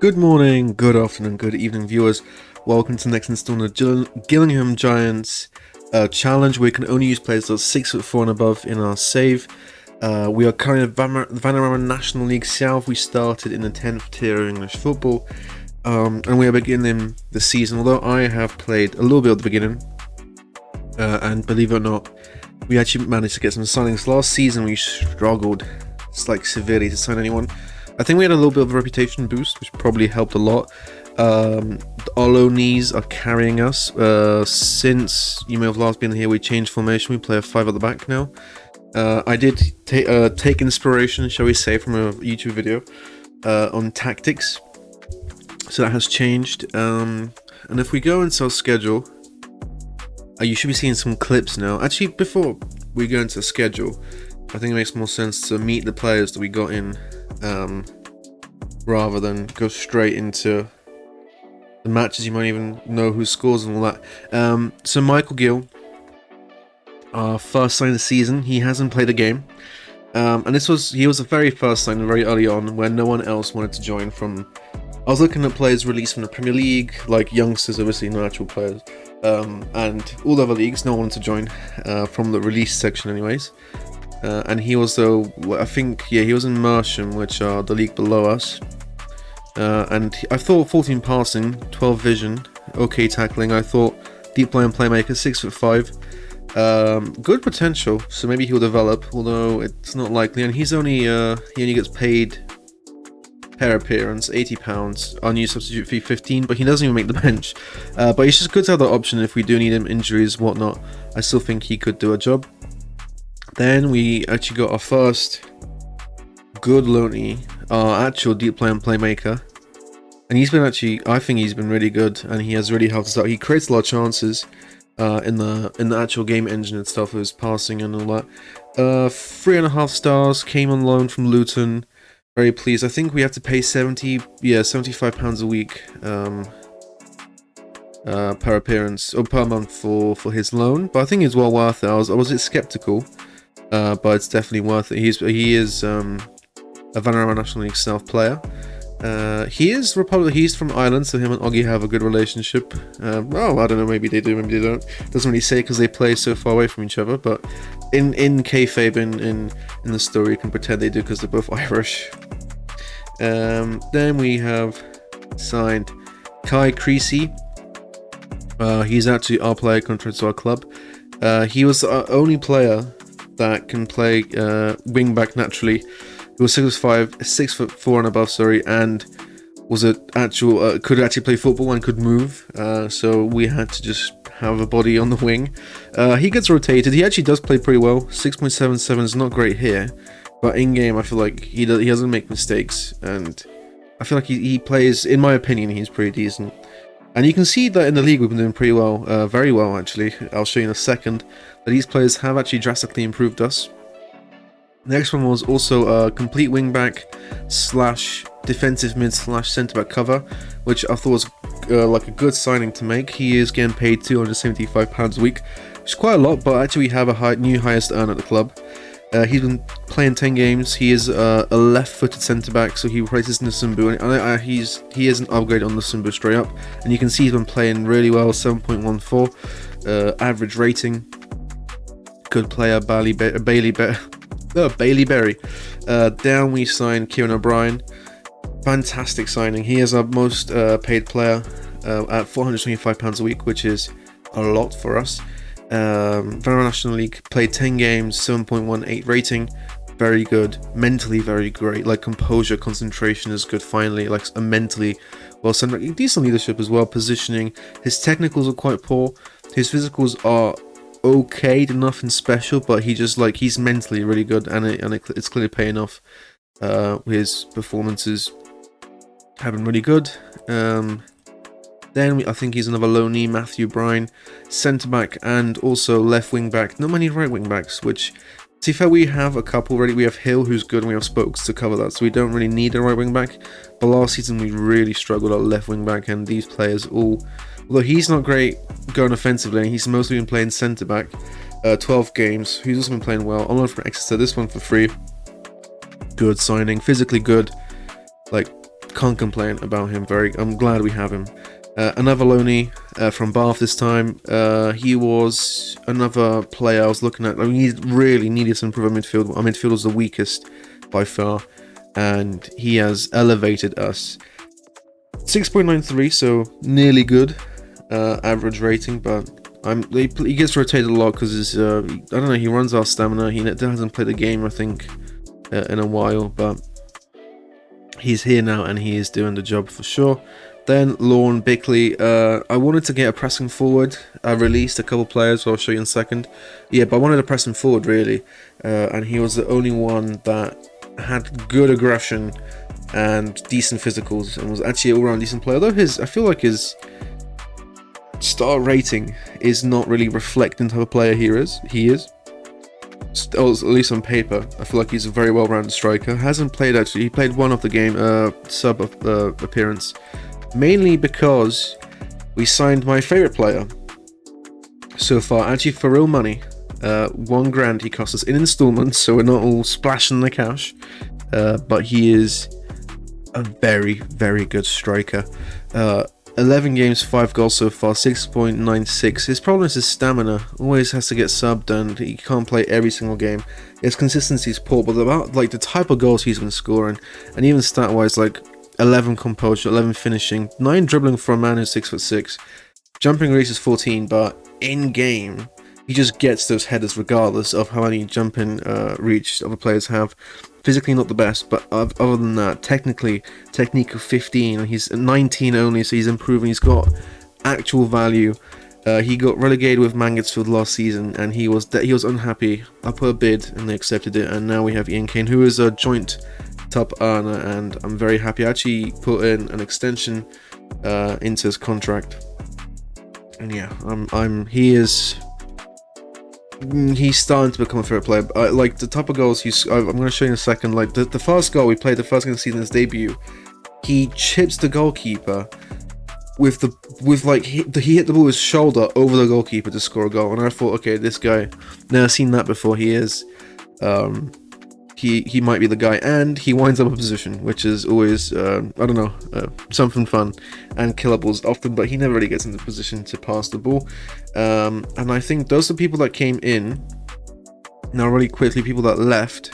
Good morning, good afternoon, good evening, viewers. Welcome to the next installment of Gillingham Giants challenge. We can only use players that are 6'4" and above in our save. We are currently at Vanarama National League South. We started in the 10th tier of English football, and we are beginning the season. Although I have played a little bit at the beginning, and believe it or not, we actually managed to get some signings. Last season we struggled severely to sign anyone. I think we had a little bit of a reputation boost, which probably helped a lot. The Olonis are carrying us. Since you may have last been here, we changed formation. We play a 5 at the back now. I did take inspiration, shall we say, from a YouTube video on tactics. So that has changed. And if we go into our schedule, you should be seeing some clips now. Actually, before we go into the schedule, I think it makes more sense to meet the players that we got in, rather than go straight into the matches. You might even know who scores and all that. So Michael Gill, our first sign of the season, he hasn't played a game, and he was the very first sign very early on when no one else wanted to join. I was looking at players released from the Premier League, like youngsters, obviously, no actual players, and all the other leagues. No one wanted to join from the release section, anyways. And he was, though, I think, he was in Mersham, which are the league below us. And I thought 14 passing, 12 vision, okay tackling. I thought deep line playmaker, 6'5", good potential. So maybe he'll develop, although it's not likely. And he only gets paid per appearance, £80. Our new substitute fee 15, but he doesn't even make the bench. But it's just good to have that option if we do need him, injuries, whatnot. I still think he could do a job. Then we actually got our first good loanee, our actual deep line playmaker, and he's been I think he's been really good, and he has really helped us out. He creates a lot of chances in the actual game engine and stuff, his passing and all that. 3.5 stars, came on loan from Luton. Very pleased. I think we have to pay £75 a week per appearance or per month for his loan, but I think it's well worth it. I was a bit skeptical. But it's definitely worth it. He is a vanarama National League South player. He's from Ireland, so him and Oggy have a good relationship. I don't know, maybe they do, maybe they don't. Doesn't really say because they play so far away from each other, but in kayfabe, in the story, you can pretend they do because they're both Irish. Then we have signed Kai Creasy. He's actually our player contract to our club. He was our only player that can play wing back naturally. He was 6'4" and above, and was could actually play football and could move. So we had to just have a body on the wing. He gets rotated. He actually does play pretty well. 6.77 is not great here, but in game I feel like he doesn't make mistakes, and I feel like he plays. In my opinion, he's pretty decent. And you can see that in the league we've been doing pretty well, very well actually. I'll show you in a second that these players have actually drastically improved us. The next one was also a complete wingback / defensive mid / centre back cover, which I thought was like a good signing to make. He is getting paid £275 a week, which is quite a lot, but actually we have a new highest earner at the club. He's been playing 10 games. He is a left-footed centre-back, so he replaces Nsumbu. And he is an upgrade on Nsumbu straight up. And you can see he's been playing really well, 7.14 average rating. Good player, Bailey Berry. Down we signed Kieran O'Brien. Fantastic signing. He is our most paid player at £425 a week, which is a lot for us. Vanarama National League, played 10 games, 7.18 rating, very good, mentally very great, like composure, concentration is good finally, like a mentally well centered, decent leadership as well, positioning. His technicals are quite poor, his physicals are okay, nothing special, but he's mentally really good, and it's clearly paying off. His performances have been really good. Then I think he's another loanee, Matthew Bryan, centre-back and also left wing-back. Not many right wing-backs, which, to be fair, we have a couple already. We have Hill, who's good, and we have Spokes to cover that, so we don't really need a right wing-back. But last season we really struggled at left wing-back, and these players although he's not great going offensively, and he's mostly been playing centre-back, 12 games. He's also been playing well. I'm on from Exeter, this one for free. Good signing, physically good, like can't complain about him. I'm glad we have him. Another loanee from Bath this time. He was another player I was looking at. I mean, he really needed some improvement midfield. Our midfield was the weakest by far, and he has elevated us. 6.93, so nearly good average rating, but he gets rotated a lot because I don't know, he runs our stamina. He hasn't played a game, I think, in a while, but he's here now and he is doing the job for sure. Then Lorne Bickley. I wanted to get a pressing forward. I released a couple players, I'll show you in a second. Yeah, but I wanted to press him forward really, and he was the only one that had good aggression and decent physicals, and was actually an all-round decent player. Although I feel like his star rating is not really reflecting the type of player he is. At least on paper, I feel like he's a very well-rounded striker. Hasn't played actually. He played one of the game sub appearance. Mainly because we signed my favourite player so far, actually for real money. $1,000 he cost us in installments, so we're not all splashing the cash. But he is a very, very good striker. 11 games, 5 goals so far, 6.96. His problem is his stamina. Always has to get subbed and he can't play every single game. His consistency is poor, but about like the type of goals he's been scoring, and even stat-wise, like 11 composure, 11 finishing, 9 dribbling for a man who's 6'6". Jumping reach is 14, but in game, he just gets those headers regardless of how many jumping reach other players have. Physically not the best, but other than that, technique of 15, he's 19 only, so he's improving. He's got actual value. He got relegated with Mangotsfield last season, and he was unhappy. I put a bid, and they accepted it, and now we have Ian Kane, who is a joint top earner, and I'm very happy. I actually put in an extension into his contract, and yeah, he's starting to become a favorite player. Like the type of goals I'm going to show you in a second. Like the first goal we played, the first game of the season, his debut, he chips the goalkeeper he hit the ball with his shoulder over the goalkeeper to score a goal. And I thought, okay, this guy, never seen that before. He might be the guy, and he winds up a position, which is always something fun and killables often, but he never really gets into position to pass the ball. And I think those are people that came in. Now really quickly, people that left,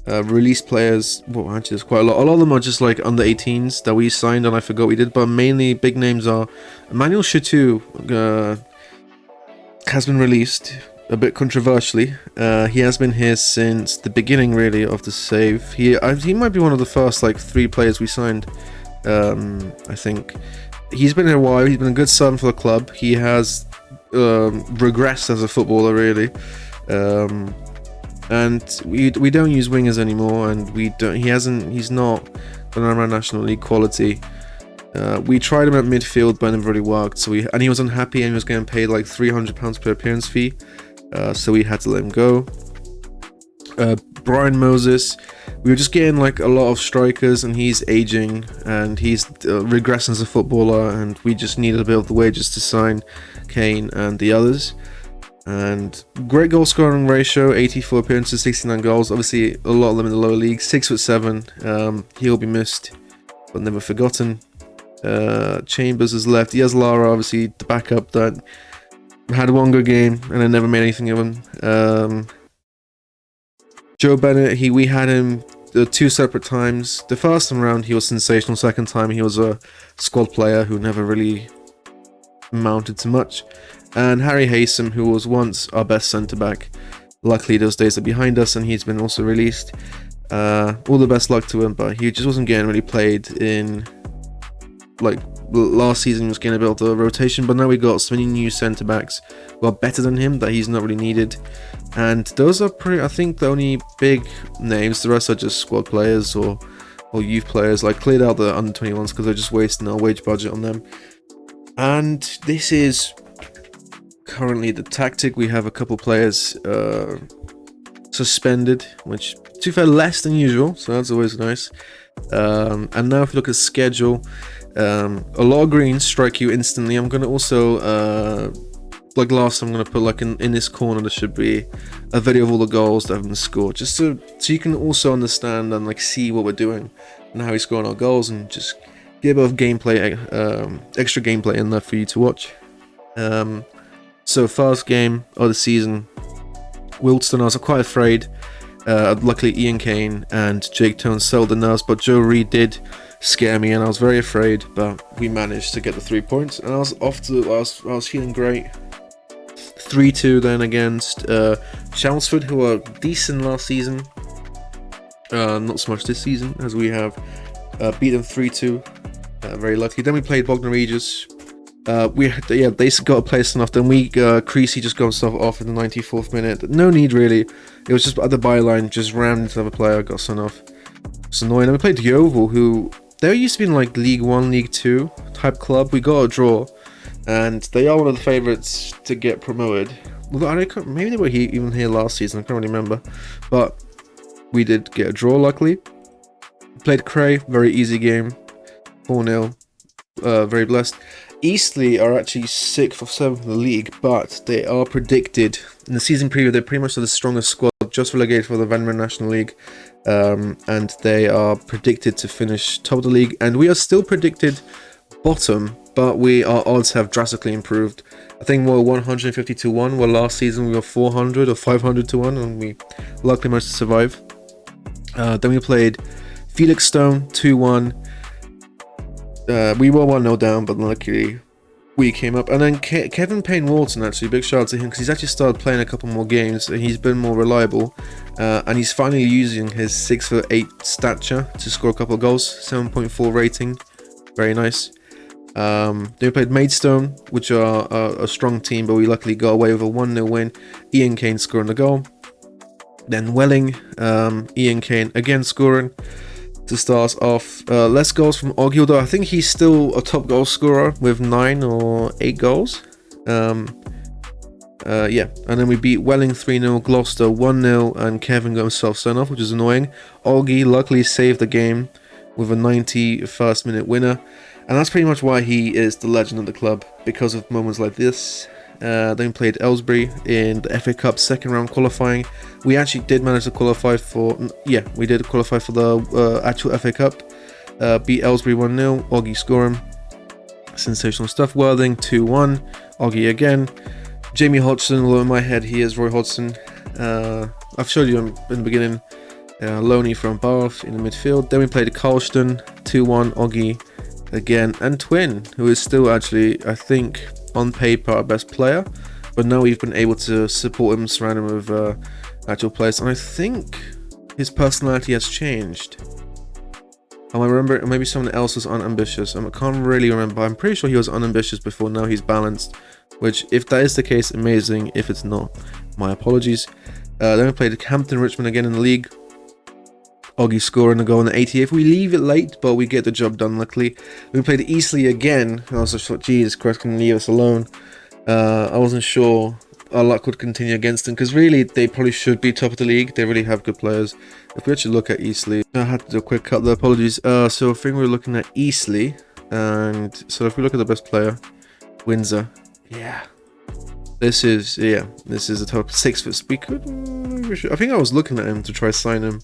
released players. Well, actually there's quite a lot of them are just like under 18s that we signed and I forgot we did, but mainly big names are Emmanuel Chatou has been released a bit controversially. He has been here since the beginning really of the save. He might be one of the first like 3 players we signed. I think he's been here a while. He's been a good sub for the club. He has regressed as a footballer really, and we don't use wingers anymore, and he's not vanarama National League quality. We tried him at midfield, but it never really worked. So he was unhappy, and he was getting paid like £300 per appearance fee. So we had to let him go. Brian Moses, we were just getting like a lot of strikers, and he's aging and he's regressing as a footballer, and we just needed a bit of the wages to sign Kane and the others. And great goal scoring ratio, 84 appearances, 69 goals. Obviously a lot of them in the lower league. 6'7". He'll be missed but never forgotten. Chambers is left. He has Lara, obviously the backup that had one good game and I never made anything of him. Joe Bennett, we had him 2 separate times. The first time around he was sensational. Second time he was a squad player who never really amounted to much. And Harry Haysom, who was once our best centre back. Luckily those days are behind us and he's been also released. All the best luck to him, but he just wasn't getting really played in. Like last season he was getting a bit of the rotation, but now we got so many new centre backs who are better than him that he's not really needed. And those are I think the only big names. The rest are just squad players or youth players. Like cleared out the under 21s because they're just wasting our wage budget on them. And this is currently the tactic. We have a couple players suspended, which to be fair less than usual, so that's always nice. And now if you look at schedule, a lot of greens strike you instantly. I'm gonna also like last time, I'm gonna put like in this corner there should be a video of all the goals that have been scored, just so you can also understand and like see what we're doing. and how he's scoring our goals, and just get a bit of gameplay, extra gameplay in there for you to watch. So first game of the season, Wilton, I was quite afraid. Luckily Ian Kane and Jake Tones sold the nerves, but Joe Reed did scare me and I was very afraid, but we managed to get the 3 points and I was feeling great. 3-2 then against Chelmsford, who were decent last season, not so much this season, as we have beat them 3-2, very lucky. Then we played Bognor Regis. They got a place enough. Then Creasy just got himself off in the 94th minute. No need really. It was just at the byline, just rammed into the player, got sent off. It's annoying. Then we played Yeovil, who they used to be in like League 1, League 2 type club. We got a draw, and they are one of the favourites to get promoted. Maybe they were even here last season. I can't really remember, but we did get a draw. Luckily, played Cray. Very easy game, 4-0. Very blessed. Eastleigh are actually 6th or 7th in the league, but they are predicted in the season preview. They're pretty much the strongest squad, just relegated for the vanarama National League, and they are predicted to finish top of the league. And we are still predicted bottom, but our odds have drastically improved. I think we're 150 to 1. Where last season we were 400 or 500 to 1, and we luckily managed to survive. Then we played Felixstone 2-1. We were 1-0 down, but luckily we came up. And then Kevin Payne-Walton, actually, big shout out to him, because he's actually started playing a couple more games, and he's been more reliable, and he's finally using his 6'8" stature to score a couple of goals. 7.4 rating, very nice. Then we played Maidstone, which are a strong team, but we luckily got away with a 1-0 win. Ian Kane scoring the goal. Then Welling, Ian Kane again scoring to start off. Less goals from Oggy, although I think he's still a top goal scorer with 9 or 8 goals. And then we beat Welling 3-0, Gloucester 1-0, and Kevin got himself sent off, which is annoying. Oggy luckily saved the game with a 91st minute winner, and that's pretty much why he is the legend of the club, because of moments like this. Then we played Aylesbury in the FA Cup second round qualifying. We actually did manage to qualify for the actual FA Cup. Beat Aylesbury 1-0, Oggy scoring. Sensational stuff. Worthing 2-1, Oggy again. Jamie Hodgson, although in my head he is Roy Hodgson. I've showed you in the beginning. Loney from Bath in the midfield. Then we played Carlston 2-1, Oggy again, and Twin, who is still actually, I think, on paper our best player, but now we've been able to support him, surround him with actual players, and I think his personality has changed. I remember maybe someone else was unambitious. I can't really remember. I'm pretty sure he was unambitious before. Now he's balanced, which, if that is the case, amazing. If it's not, my apologies. Then we played Hampton Richmond again in the league. Oggy scoring a goal in the 88th. We leave it late, but we get the job done, luckily. We played Eastleigh again. I was just thought, Jesus Christ, can you leave us alone? I wasn't sure our luck would continue against them, because really, they probably should be top of the league. They really have good players. If we actually look at Eastleigh, I had to do a quick cut there, apologies. So I think we're looking at Eastleigh, and so if we look at the best player, Windsor. Yeah. This is a top 6. We could, I think I was looking at him to try sign him.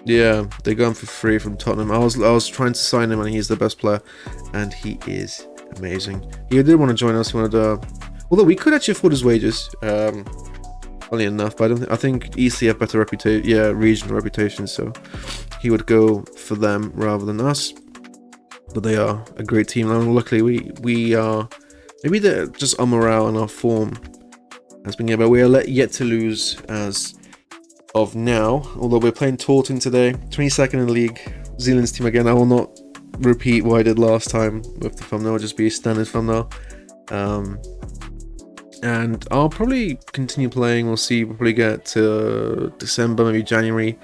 Yeah, they got him for free from Tottenham. I was trying to sign him, and he's the best player, and he is amazing. He did want to join us. Although we could actually afford his wages, funny enough. But I think Eastleigh have better regional reputation, so he would go for them rather than us. But they are a great team, and luckily we are. Maybe they're just our morale and our form has been good, but we are yet to lose as of now, although we're playing Taunton today, 22nd in the league, Zealand's team again. I will not repeat what I did last time with the thumbnail, it'll just be a standard thumbnail. And I'll probably continue playing, we'll see, we'll probably get to December, maybe January.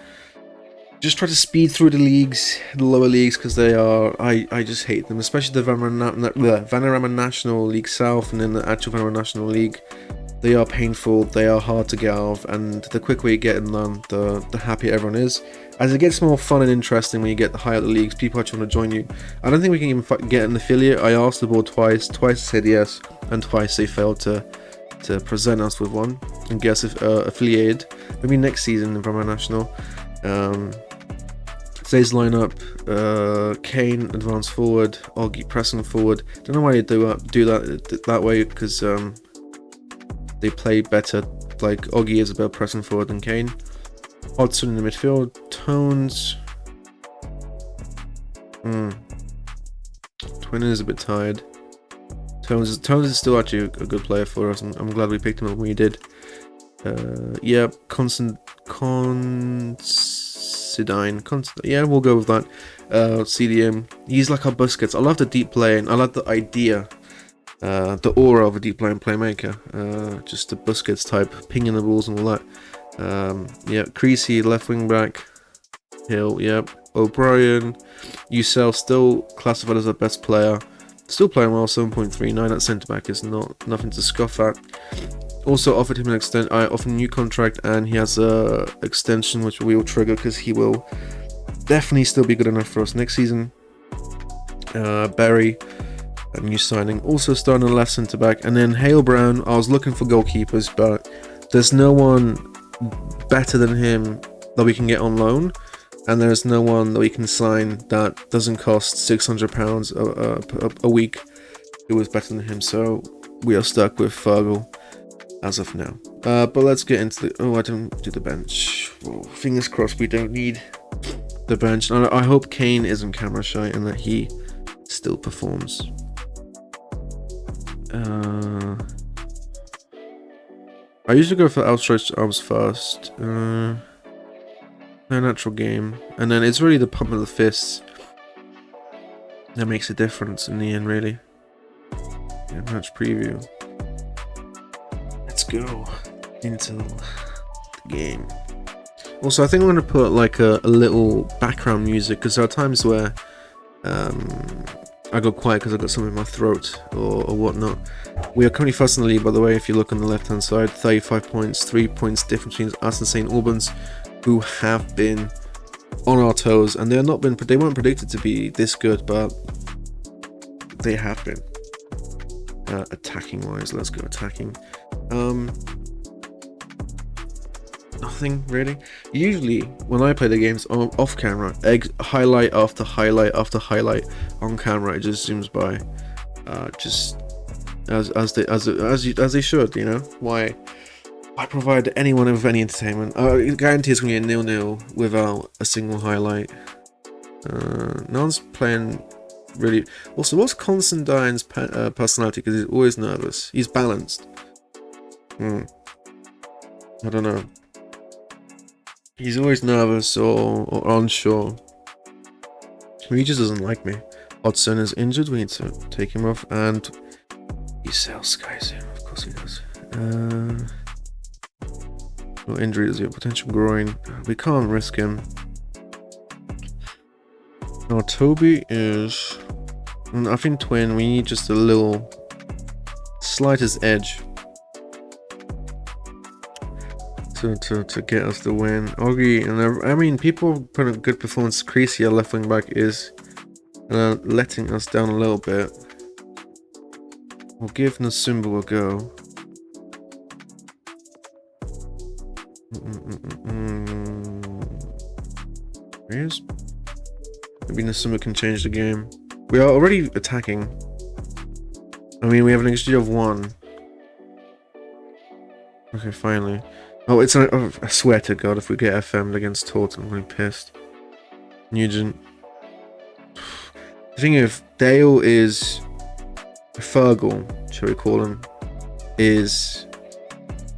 Just try to speed through the leagues, the lower leagues, because they are, I just hate them, especially the vanarama National League South and then the actual vanarama National League. They are painful, they are hard to get out of, and the quicker we get them done, the happier everyone is. As it gets more fun and interesting when you get higher up the leagues, people actually want to join you. I don't think we can even get an affiliate. I asked the board twice said yes, and twice they failed to present us with one and get us affiliated. Maybe next season in Vanarama National. Today's lineup: Kane advance forward, Oggy pressing forward. Don't know why they do that way, because they play better. Like Oggy is a better pressing forward than Kane. Hodgson in the midfield. Tones. Twin is a bit tired. Tones is still actually a good player for us, and I'm glad we picked him up when we did. Yeah, yeah, we'll go with that. CDM, he's like our Busquets. I love the deep play, and I like the idea, the aura of a deep playing playmaker. Just the Busquets type, pinging the balls and all that. Yeah, Creasy, left wing back. Hill, yep. O'Brien, Ucel still classified as our best player. Still playing well, 7.39 at centre back is nothing to scoff at. Also offered him I offered a new contract, and he has a extension which we will trigger because he will definitely still be good enough for us next season. Barry, a new signing, also starting on left centre back, and then Hale Brown. I was looking for goalkeepers, but there's no one better than him that we can get on loan, and there's no one that we can sign that doesn't cost £600 a week who is better than him. So we are stuck with Fergal as of now. But let's get into the... Oh, I didn't do the bench. Oh, fingers crossed we don't need the bench. I hope Kane isn't camera shy and that he still performs. I usually go for outstretched arms first. No natural game. And then it's really the pump of the fists that makes a difference in the end, really. Yeah, match preview. Let's go into the game. Also, I think I'm going to put like a little background music, because there are times where I go quiet because I've got something in my throat or whatnot. We are currently first in the league, by the way, if you look on the left hand side. 35 points, 3 points difference between us and St. Albans, who have been on our toes, and they weren't predicted to be this good, but they have been. Attacking wise, let's go attacking. Nothing really. Usually when I play the games off camera, highlight after highlight after highlight. On camera it just zooms by, just as they should, you know. Why provide anyone with any entertainment? I guarantee it's gonna be a 0-0 without a single highlight. No one's playing really. Also, what's Constantine's personality? Because he's always nervous. He's balanced. I don't know. He's always nervous or unsure. He just doesn't like me. Hodgson is injured. We need to take him off. And he sells guys in. Of course he does. No injury is your potential groin. We can't risk him. Now Toby is... I think twin. We need just a little slightest edge to get us the win. Oggy, and I mean, people put a good performance. Creasy, our left wing back, is letting us down a little bit. We'll give Nasumbu a go. Here's... Maybe Nasumbu can change the game. We are already attacking. I mean, we have an XG of 1. Okay, finally. Oh, it's I swear to God, if we get FM'd against Taunton, I'm going to be pissed. Nugent. The thing is, Dale is... Fergal, shall we call him, is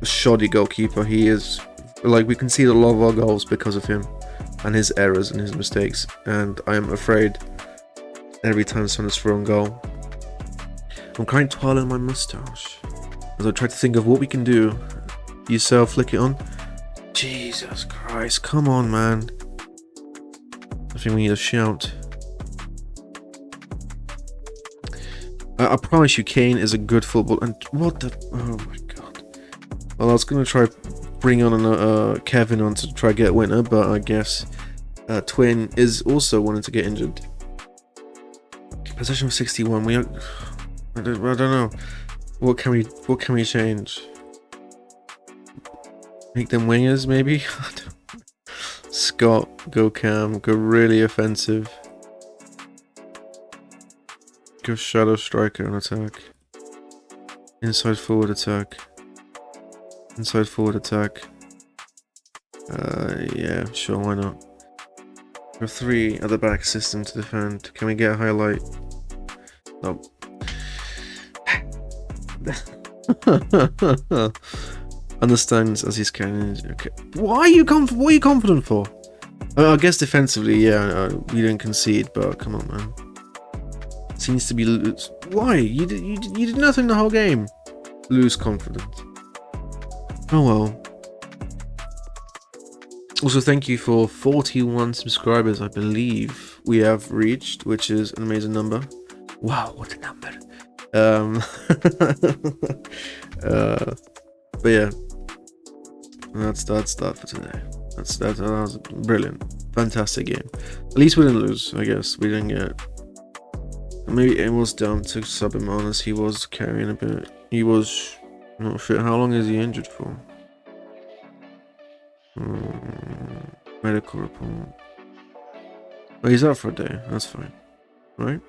a shoddy goalkeeper. He is... Like, we concede a lot of our goals because of him, and his errors and his mistakes. And I am afraid every time someone's thrown a goal. I'm kind of twirling my moustache as I try to think of what we can do. Yourself, flick it on. Jesus Christ, come on, man. I think we need a shout. I promise you, Kane is a good football. And what the... Oh my God. Well, I was going to try bring on Kevin on to try get a winner, but I guess Twin is also wanting to get injured. Possession of 61. We are... I don't know. What can we change? Make them wingers, maybe? Scott. Go cam. Go really offensive. Go shadow striker on attack. Inside forward attack. Inside forward attack. Yeah, sure, why not? Go 3 at the back system to defend. Can we get a highlight? Nope. Understands as he's carrying. Okay. What are you confident for? I guess defensively, yeah, we didn't concede, but come on, man. Seems to be loose. Why? You did nothing the whole game. Lose confidence. Oh well. Also, thank you for 41 subscribers, I believe we have reached, which is an amazing number. Wow, what a number. But yeah, that's that for today. That was brilliant, fantastic game. At least we didn't lose. I guess we didn't get. Maybe it was down to sub him on as he was carrying a bit. He was not fit. How long is he injured for? Medical report. Oh, he's out for a day. That's fine, right?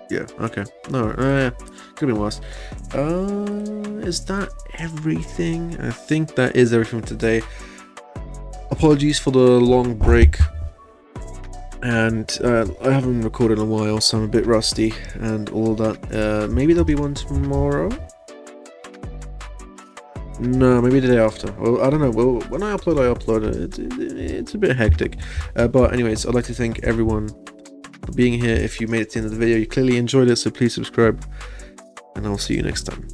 Yeah. Okay. No. Could be worse. Is that everything? I think that is everything for today. Apologies for the long break, and I haven't recorded in a while, so I'm a bit rusty and all that. Maybe there'll be one tomorrow. No, maybe the day after. Well, I don't know. Well, when I upload, it's a bit hectic. But anyways, I'd like to thank everyone for being here. If you made it to the end of the video, you clearly enjoyed it, so please subscribe, and I'll see you next time.